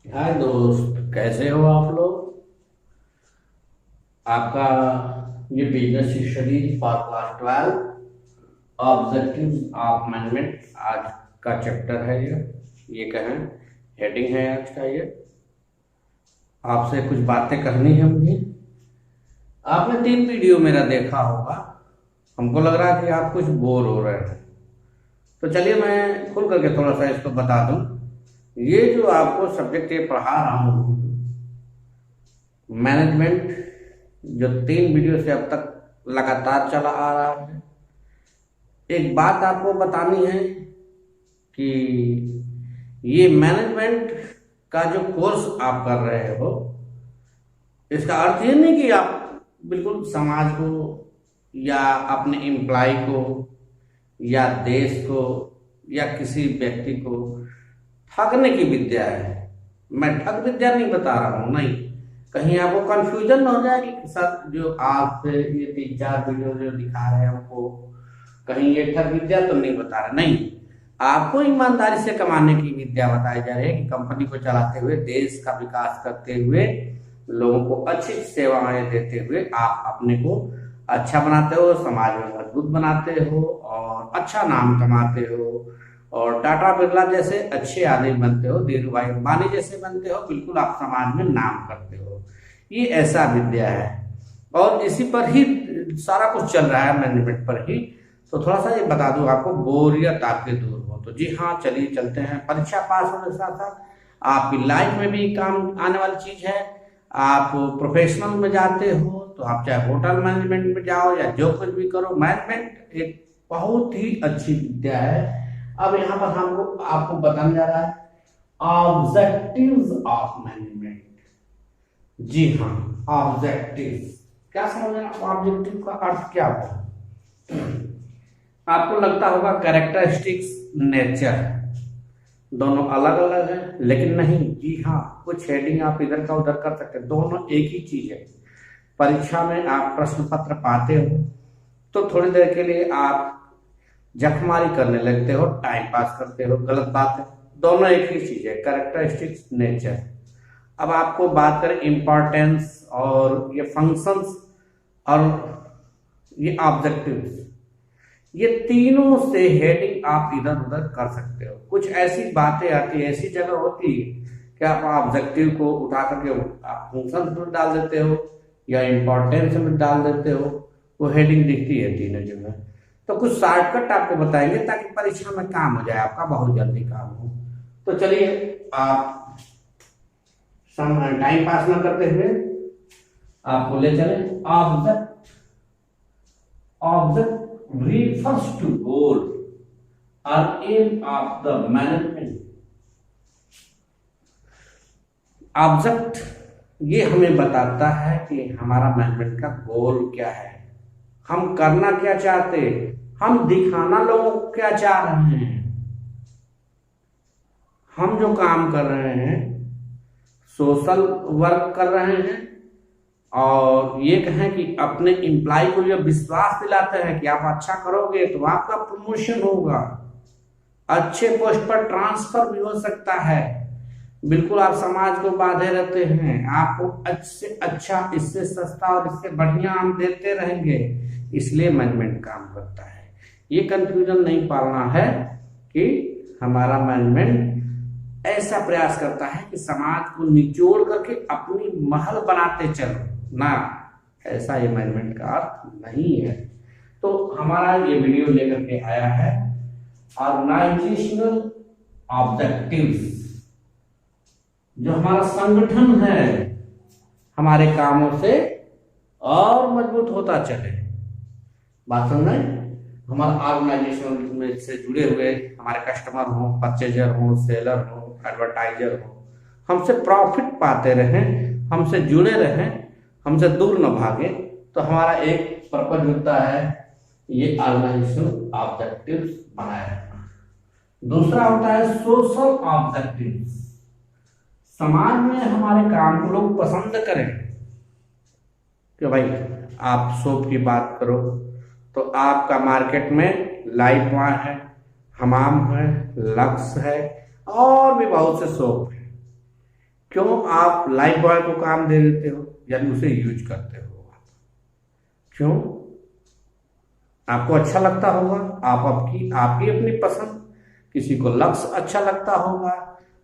हाय दोस्त, कैसे हो आप लोग। आपका ये business studies for class 12 objectives of management आज का चैप्टर है। ये कहें हेडिंग है आज का। ये आपसे कुछ बातें करनी है मुझे। आपने 3 वीडियो मेरा देखा होगा। हमको लग रहा है कि आप कुछ बोर हो रहे हैं, तो चलिए मैं खुल करके थोड़ा सा इसको बता दूं। ये जो आपको सब्जेक्ट ये पढ़ा रहा हूँ, मैनेजमेंट, जो 3 वीडियो से अब तक लगातार चला आ रहा है। एक बात आपको बतानी है कि ये मैनेजमेंट का जो कोर्स आप कर रहे हो, इसका अर्थ ये नहीं कि आप बिल्कुल समाज को या अपने एम्प्लॉय को या देश को या किसी व्यक्ति को ठगने की विद्या है। मैं ठग विद्या नहीं बता रहा हूँ, नहीं। कहीं आपको कंफ्यूजन न हो जाए कि सर जो आप ये 3-4 वीडियो जो दिखा रहे हैं हमको, कहीं ये ठग विद्या तो नहीं बता रहे। नहीं, आपको ईमानदारी से कमाने की विद्या बताई जा रही है कि कंपनी को चलाते हुए, देश का विकास करते हुए, लोगों को अच्छी सेवाएं देते हुए आप अपने को अच्छा बनाते हो, समाज में मजबूत बनाते हो और अच्छा नाम कमाते हो और टाटा बिरला जैसे अच्छे आदमी बनते हो, धीरू भाई अंबानी जैसे बनते हो, बिल्कुल आप समाज में नाम करते हो। ये ऐसा विद्या है और इसी पर ही सारा कुछ चल रहा है, मैनेजमेंट पर ही। तो थोड़ा सा ये बता दूं आपको, बोरियत आपके दूर हो तो जी हाँ, चलिए चलते हैं। परीक्षा पास होने के साथ साथ आपकी लाइफ में भी काम आने वाली चीज है। आप प्रोफेशनल में जाते हो तो आप चाहे होटल मैनेजमेंट में जाओ या जो कुछ भी करो, मैनेजमेंट एक बहुत ही अच्छी विद्या है। अब यहाँ पर हमको आपको बताने जा रहा है ऑब्जेक्टिव्स ऑफ मैनेजमेंट। जी हाँ, ऑब्जेक्टिव क्या समझ आप, ऑब्जेक्टिव का अर्थ क्या होगा। आपको लगता होगा कैरेक्टरिस्टिक्स, नेचर, दोनों अलग अलग है, लेकिन नहीं। जी हाँ, कुछ हेडिंग आप इधर का उधर कर सकते हैं, दोनों एक ही चीज है। परीक्षा में आप प्रश्न पत्र पाते हो तो थोड़ी देर के लिए आप जखमारी करने लगते हो, टाइम पास करते हो, गलत बात है। दोनों एक ही चीज है, कैरेक्टरिस्टिक्स, नेचर। अब आपको बात करें इंपॉर्टेंस और ये फंक्शंस और ये ऑब्जेक्टिव्स, ये तीनों से हेडिंग आप इधर उधर कर सकते हो। कुछ ऐसी बातें आती है, ऐसी जगह होती है कि आप ऑब्जेक्टिव को उठा करके आप फंक्शन में डाल देते हो या इंपॉर्टेंस में डाल देते हो, वो हेडिंग दिखती है तीनों जगह। तो कुछ शॉर्टकट आपको बताएंगे ताकि परीक्षा में काम हो जाए, आपका बहुत जल्दी काम हो। तो चलिए, आप टाइम पास ना करते हुए आपको ले चले। Object, object refers to goal or aim of the management। Object ये हमें बताता है कि हमारा मैनेजमेंट का गोल क्या है, हम करना क्या चाहते हैं, हम दिखाना लोगों को क्या चाह रहे हैं। हम जो काम कर रहे हैं, सोशल वर्क कर रहे हैं और ये कहें कि अपने एम्प्लॉय को ये विश्वास दिलाते हैं कि आप अच्छा करोगे तो आपका प्रमोशन होगा, अच्छे पोस्ट पर ट्रांसफर भी हो सकता है। बिल्कुल आप समाज को बांधे रहते हैं, आपको अच्छे अच्छा, इससे सस्ता और इससे बढ़िया हम देते रहेंगे, इसलिए मैनेजमेंट काम करता है। ये कंफ्यूजन नहीं पालना है कि हमारा मैनेजमेंट ऐसा प्रयास करता है कि समाज को निचोड़ करके अपनी महल बनाते चलो ना, ऐसा ये मैनेजमेंट का अर्थ नहीं है। तो हमारा ये वीडियो लेकर के आया है ऑर्गेनाइजेशनल ऑब्जेक्टिव्स। जो हमारा संगठन है हमारे कामों से और मजबूत होता चले। बात समझ में? हमारा ऑर्गेनाइजेशन में से जुड़े हुए हमारे कस्टमर हो, परचेजर हो, सेलर हो, एडवर्टाइजर हो, हमसे प्रॉफिट पाते रहें, हमसे जुड़े रहें, हमसे दूर न भागे। तो हमारा एक पर्पज होता है ये ऑर्गेनाइजेशनल ऑब्जेक्टिव्स बनाए रखना। दूसरा होता है सोशल ऑब्जेक्टिव्स। समाज में हमारे काम को लोग पसंद करें कि भाई आप सोप की बात करो तो आपका मार्केट में लाइफ है, हमाम है, लक्स है और भी बहुत से सोप है। क्यों आप लाइफ बॉय को काम दे देते हो, यानी उसे यूज करते हो? क्यों? आपको अच्छा लगता होगा, आपकी आपकी अपनी पसंद, किसी को लक्ष्य अच्छा लगता होगा,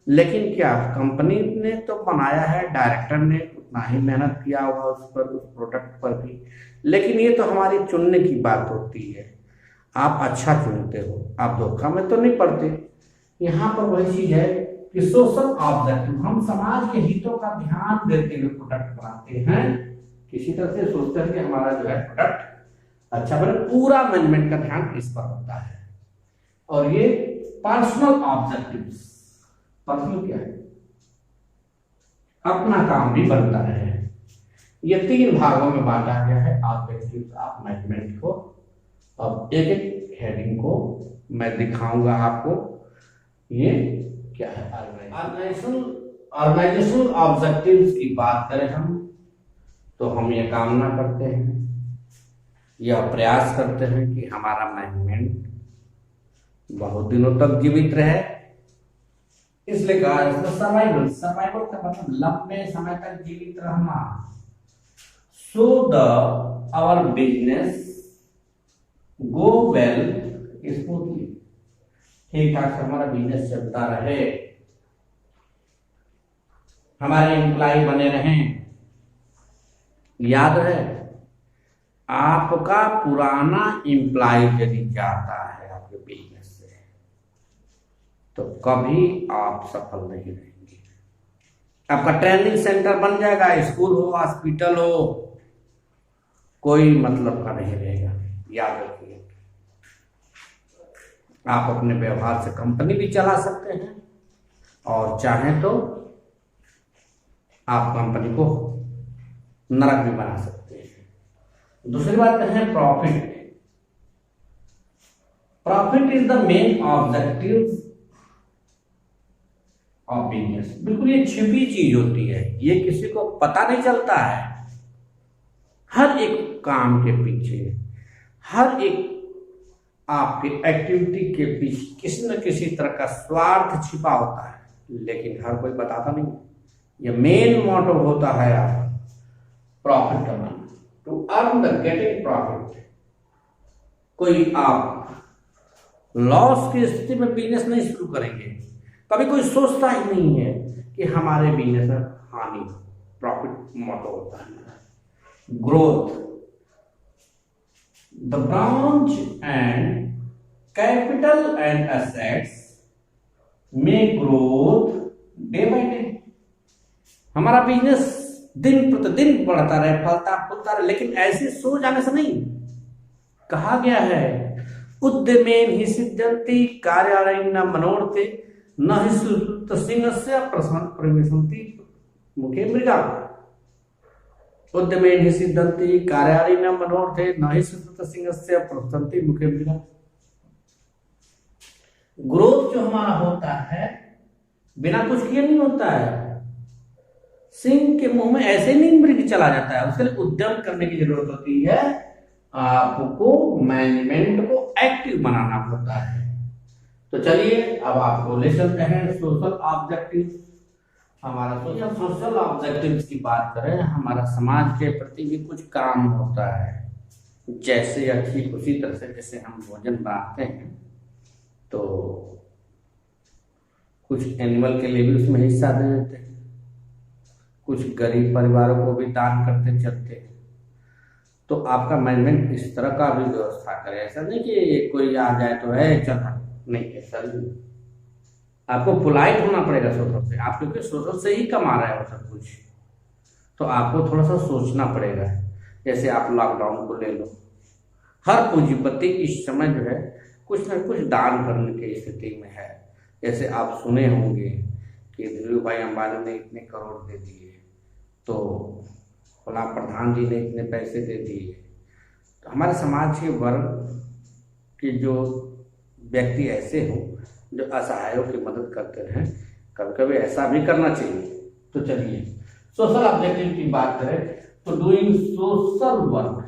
लेकिन क्या कंपनी ने तो बनाया है, डायरेक्टर ने उतना ही मेहनत किया होगा उस पर, उस प्रोडक्ट पर भी। लेकिन ये तो हमारी चुनने की बात होती है, आप अच्छा चुनते हो, आप धोखा में तो नहीं पड़ते। यहाँ पर वही चीज है कि सोशल ऑब्जेक्टिव, हम समाज के हितों का ध्यान देते हुए प्रोडक्ट बनाते हैं, किसी तरह से सोचते हैं कि हमारा जो है प्रोडक्ट अच्छा बने, पूरा मैनेजमेंट का ध्यान इस पर होता है। और ये पर्सनल ऑब्जेक्टिव्स, पर्सनल क्या है, अपना काम भी बनता है। ये 3 भागों में बांटा गया है ऑब्जेक्टिव्स ऑफ मैनेजमेंट को। अब एक एक हेडिंग को मैं दिखाऊंगा आपको। ये क्या है? ऑर्गेनाइजेशनल ऑब्जेक्टिव्स की बात करें हम, तो हम ये कामना करते हैं या प्रयास करते हैं कि हमारा मैनेजमेंट बहुत दिनों तक जीवित रहे, इसलिए कहा इसमें सर्वाइवल। सर्वाइवल का मतलब लंबे समय तक जीवित रहना। So the our business go well smoothly, ठीक ठाक से हमारा बिजनेस चलता रहे, हमारे एम्प्लॉय बने रहें। याद है, आपका पुराना एम्प्लॉय यदि जाता है आपके बिजनेस से, तो कभी आप सफल नहीं रहेंगे। आपका ट्रेनिंग सेंटर बन जाएगा, स्कूल हो, हॉस्पिटल हो, कोई मतलब का नहीं रहेगा। याद रखिए, आप अपने व्यवहार से कंपनी भी चला सकते हैं, और चाहें तो आप कंपनी को नरक भी बना सकते हैं। दूसरी बात है profit. Profit is the main objective of business. बिल्कुल ये छिपी चीज होती है, ये किसी को पता नहीं चलता है। हर एक काम के पीछे, हर एक आपके एक्टिविटी के पीछे किसी न किसी तरह का स्वार्थ छिपा होता है, लेकिन हर कोई बताता नहीं। ये मेन मोटिव होता है आपका प्रॉफिट कमाना, to earn the getting profit. कोई आप लॉस की स्थिति में बिजनेस नहीं शुरू करेंगे, कभी कोई सोचता ही नहीं है कि हमारे बिजनेस में हानि। प्रॉफिट मोटिव होता है। Growth, the branch and capital and assets में ग्रोथ डे बाय डे। हमारा बिजनेस दिन प्रतिदिन बढ़ता रहे, फलता फूलता रहे, लेकिन ऐसे सो जाने से नहीं। कहा गया है, उद्यमेन हि सिद्ध्यन्ति कार्याणि मनोरथे न हि सुश्रुत सिंहस्य प्रविशन्ति मुखे मृगा। उद्यमेन हि सिद्ध्यन्ति कार्याणि मनोरथे न हि सुश्रुत सिंहस्य प्रविशन्ति मुखे मृगा। ग्रोथ जो हमारा होता है बिना कुछ किए नहीं होता है। सिंह के मुंह में ऐसे नहीं मृग चला जाता है, उसके लिए उद्यम करने की जरूरत होती है। आपको मैनेजमेंट को एक्टिव बनाना होता है। तो चलिए अब आपको ले चलते हैं सोशल ऑब्जेक्टिव। हमारा सोशल ऑब्जेक्टिव्स की बात करें, हमारा समाज के प्रति भी कुछ काम होता है। जैसे या ठीक उसी तरह से जैसे हम भोजन बनाते हैं, तो कुछ एनिमल के लिए भी उसमें हिस्सा दे देते हैं, कुछ गरीब परिवारों को भी दान करते चलते हैं। तो आपका मैनेजमेंट इस तरह का भी व्यवस्था करे। ऐसा नहीं कि कोई आ जाए तो है चल, नहीं, ऐसा नहीं। आपको पोलाइट होना पड़ेगा सोशल से, आप क्योंकि सोशल से ही कमा रहे हो सब कुछ, तो आपको थोड़ा सा सोचना पड़ेगा। जैसे आप लॉकडाउन को ले लो, हर पूंजीपति इस समय जो है कुछ न कुछ दान करने की स्थिति में है। जैसे आप सुने होंगे कि धीरू भाई अंबानी ने इतने करोड़ दे दिए, तो फला प्रधान जी ने इतने पैसे दे दिए। तो हमारे समाज के वर्ग के जो व्यक्ति ऐसे हों जो असहायों की मदद करते हैं, कभी कभी ऐसा भी करना चाहिए। तो चलिए सोशल ऑब्जेक्टिव की बात करें तो डूइंग सोशल वर्क,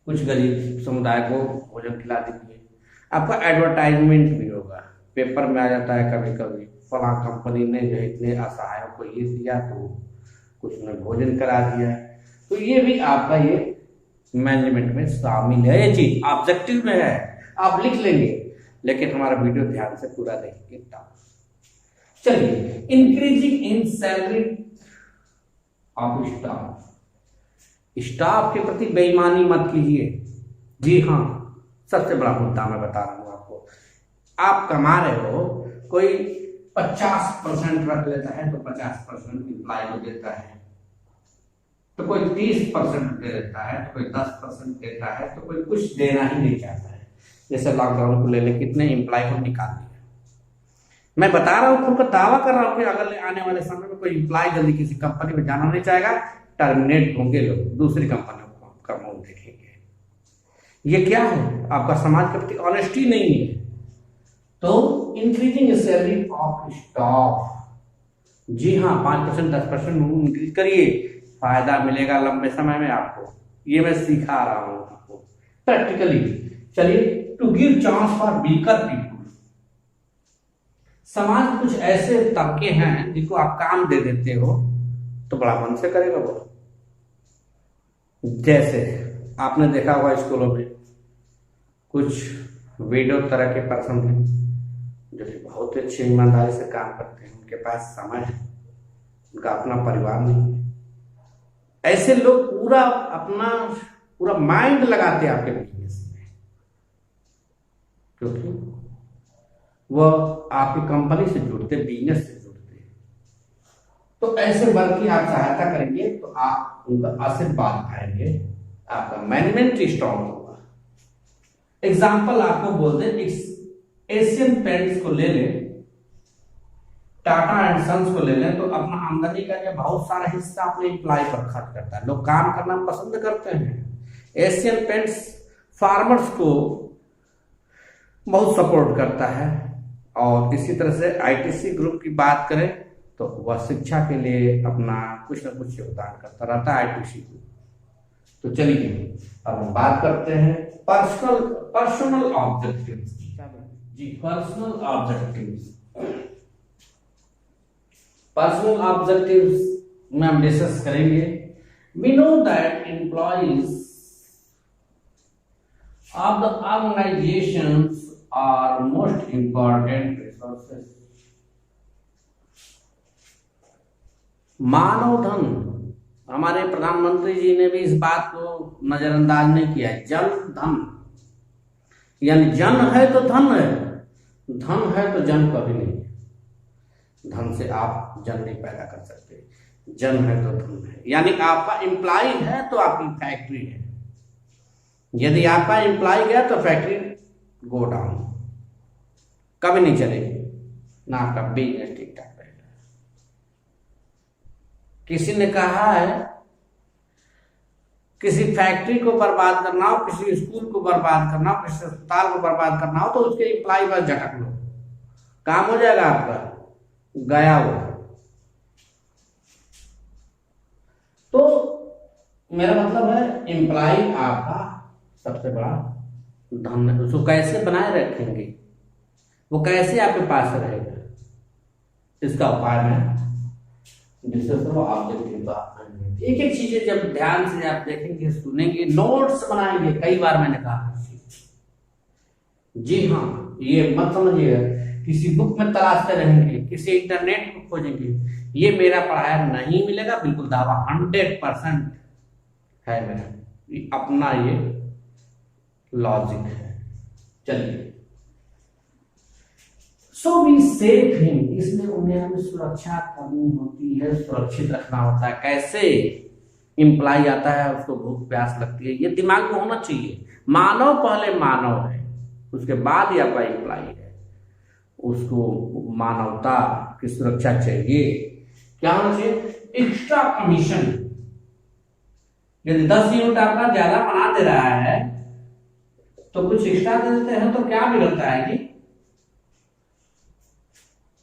कुछ गरीब समुदाय को भोजन खिला दीजिए। आपका एडवर्टाइजमेंट भी होगा, पेपर में आ जाता है कभी कभी, फला कंपनी ने जो है इतने असहायों को ये दिया, तो कुछ ने भोजन करा दिया। तो ये भी आपका ये मैनेजमेंट में शामिल है। ये चीज ऑब्जेक्टिव में है, आप लिख लेंगे, लेकिन हमारा वीडियो ध्यान से पूरा देखिए तब। चलिए, increasing in salary of staff. Staff के प्रति बेईमानी मत कीजिए। जी हाँ, सबसे बड़ा मुद्दा मैं बता रहा हूं आपको। आप कमा रहे हो, कोई 50% रख लेता है तो 50% इम्प्लाई को देता है, तो कोई 30% दे देता है, तो कोई 10% देता है, तो कोई कुछ देना ही नहीं चाहता है। जैसे लॉकडाउन को ले ले, कितने इम्प्लाई को निकाल दिया। मैं बता रहा हूँ, खुद का दावा कर रहा हूँ कि अगर आने वाले समय में कोई इम्प्लाई जल्दी किसी कंपनी में जाना नहीं चाहेगा, टर्मिनेट होंगे लोग, दूसरी कंपनियों का मुंह देखेंगे। ये क्या है? आपका समाज के प्रति ऑनेस्टी नहीं है। तो इंक्रीजिंग सैलरी ऑफ स्टाफ, जी हाँ, 5% 10% इंक्रीज करिए, फायदा मिलेगा लंबे समय में आपको। ये मैं सिखा रहा हूँ आपको प्रैक्टिकली। चलिए, to give chance for weaker people. समाज में कुछ ऐसे तबके हैं जिनको आप काम दे देते हो तो बड़ा मन से करेगा वो। जैसे आपने देखा होगा स्कूलों में कुछ वीडियो तरह के पर्सन हैं जो कि बहुत अच्छी ईमानदारी से काम करते हैं, उनके पास समय है, उनका अपना परिवार नहीं है। ऐसे लोग पूरा माइंड लगाते हैं आपके बिजनेस में, क्योंकि वह आपकी कंपनी से जुड़ते, बिजनेस से जुड़ते। तो ऐसे वर्ग की आप सहायता करेंगे तो आप उनका आशीर्वाद पाएंगे, आपका मैनेजमेंट स्ट्रॉन्ग होगा। एग्जाम्पल आपको बोल दें, एशियन पेंट्स को ले लें, टाटा एंड सन्स को ले लें, तो अपना आमदनी का जो बहुत सारा हिस्सा अपने एम्प्लॉय पर खर्च करता है। लोग काम करना पसंद करते हैं। एशियन पेंट्स फार्मर्स को बहुत सपोर्ट करता है। और इसी तरह से आईटीसी ग्रुप की बात करें तो वह शिक्षा के लिए अपना कुछ न कुछ योगदान करता रहता है, आईटीसी ग्रुप। तो चलिए, अब हम बात करते हैं पर्सनल ऑब्जेक्टिव्स। जी, पर्सनल ऑब्जेक्टिव्स में हम डिस्कस करेंगे। We know that employees of the organisations are most important resources. मानव धन, हमारे प्रधानमंत्री जी ने भी इस बात को नजरअंदाज नहीं किया। जन धन, यानी जन है तो धन है, धन है तो जन कभी नहीं है। धन से आप जन नहीं पैदा कर सकते, जन है तो धन है। यानी आपका एम्प्लॉय है तो आपकी फैक्ट्री है। यदि आपका एम्प्लॉय गया तो फैक्ट्री गो डाउन, कभी नहीं चलेगी, ना आपका बिजनेस ठीक ठाक रहेगा। किसी ने कहा है, किसी फैक्ट्री को बर्बाद करना हो, किसी स्कूल को बर्बाद करना हो, किसी अस्पताल को बर्बाद करना हो, तो उसके एम्प्लॉय बस झटक लो, काम हो जाएगा आपका, गया वो। तो मेरा मतलब है, एम्प्लॉय आपका सबसे बड़ा धन है। उसको कैसे बनाए रखेंगे, वो कैसे आपके पास रहेगा, इसका उपाय मैं डिस्कस करूँ। एक एक चीजें जब ध्यान से आप देखेंगे, सुनेंगे, नोट्स बनाएंगे। कई बार मैंने कहा, जी हाँ, ये मत समझिएगा किसी बुक में तलाशते रहेंगे, किसी इंटरनेट में खोजेंगे, ये मेरा पढ़ाया नहीं मिलेगा, बिल्कुल दावा 100% है मेरा, अपना ये लॉजिक है। चलिए, सो वी सेव हिम, इसमें उन्हें हमें सुरक्षा करनी होती है, सुरक्षित रखना होता है। कैसे? इम्प्लाई आता है, उसको भूख प्यास लगती है, ये दिमाग में होना चाहिए। मानव पहले मानव है, उसके बाद ही आपका इम्प्लाई है। उसको मानवता की सुरक्षा चाहिए। क्या होना चाहिए? Extra commission. यदि 10 यूनिट आपका ज्यादा बना दे रहा है तो कुछ एक्स्ट्रा दे देते हैं, तो क्या बिगड़ता है जी?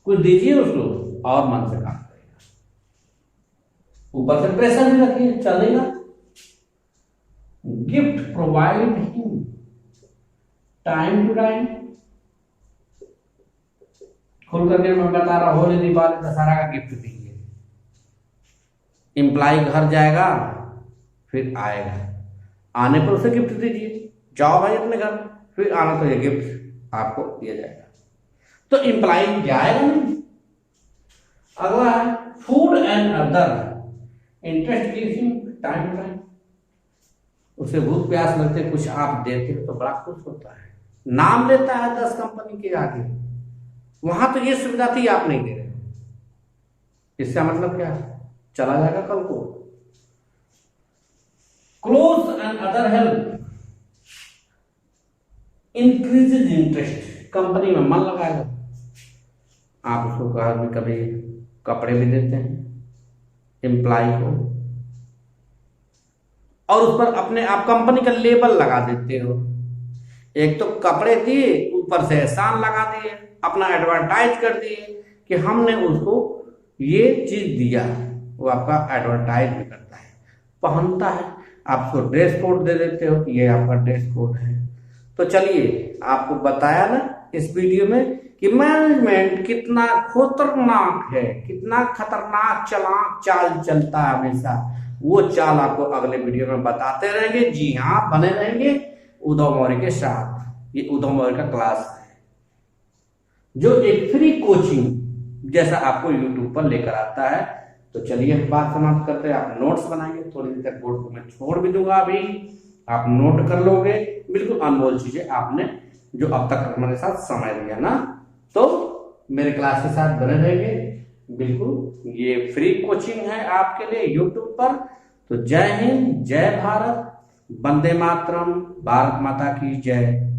कुछ दीजिए उसको और मन से काम करेगा, ऊपर से प्रेशर भी रखिए, चलेगा। Gift provide him time to time, खुल करके मैं बता रहा हूँ, होली दिवाली दशहरा का गिफ्ट दीजिए। एम्प्लॉय घर जाएगा फिर आएगा, आने पर उसे गिफ्ट दीजिए, जाओ भाई अपने घर, फिर आना तो ये गिफ्ट आपको दिया जाएगा। तो एम्प्लॉय जाएगा नहीं। अगला है food and other interest gives him time to time. उसे भूख प्यास लगते कुछ आप देते हो तो बड़ा खुश होता है, नाम लेता है 10 कंपनी के आगे। वहां तो ये सुविधा थी, आप नहीं दे रहे हो, इसका मतलब क्या है, चला जाएगा कल को। Close and other help increases interest, company में मन लगाएगा। आप उसको कभी कभी कपड़े भी देते हैं एम्प्लॉय को, और उस पर अपने आप कंपनी का लेबल लगा देते हो। एक तो कपड़े दिए, ऊपर से एहसान लगा दिए, अपना एडवर्टाइज कर दिए कि हमने उसको ये चीज दिया। वो आपका एडवर्टाइज भी करता है, पहनता है, आपको ड्रेस कोड दे देते हो कि ये आपका ड्रेस कोड है। तो चलिए, आपको बताया ना इस वीडियो में कि मैनेजमेंट कितना खतरनाक है, कितना खतरनाक चाल चलता है हमेशा। वो चाल आपको अगले वीडियो में बताते रहेंगे। जी हाँ, बने रहेंगे उद्धव मौर्य के साथ। ये उद्धव मौर्य का क्लास है जो एक फ्री कोचिंग जैसा आपको यूट्यूब पर लेकर आता है। तो चलिए बात समाप्त करते हैं। आप नोट्स बनाइए, थोड़ी देर तक बोर्ड को मैं छोड़ भी दूंगा, अभी आप नोट कर लोगे। बिल्कुल अनमोल चीजें आपने जो अब तक हमारे साथ समय दिया ना, तो मेरे क्लास के साथ बने रहेंगे। बिल्कुल ये फ्री कोचिंग है आपके लिए यूट्यूब पर। तो जय हिंद, जय भारत, वंदे मातरम, भारत माता की जय।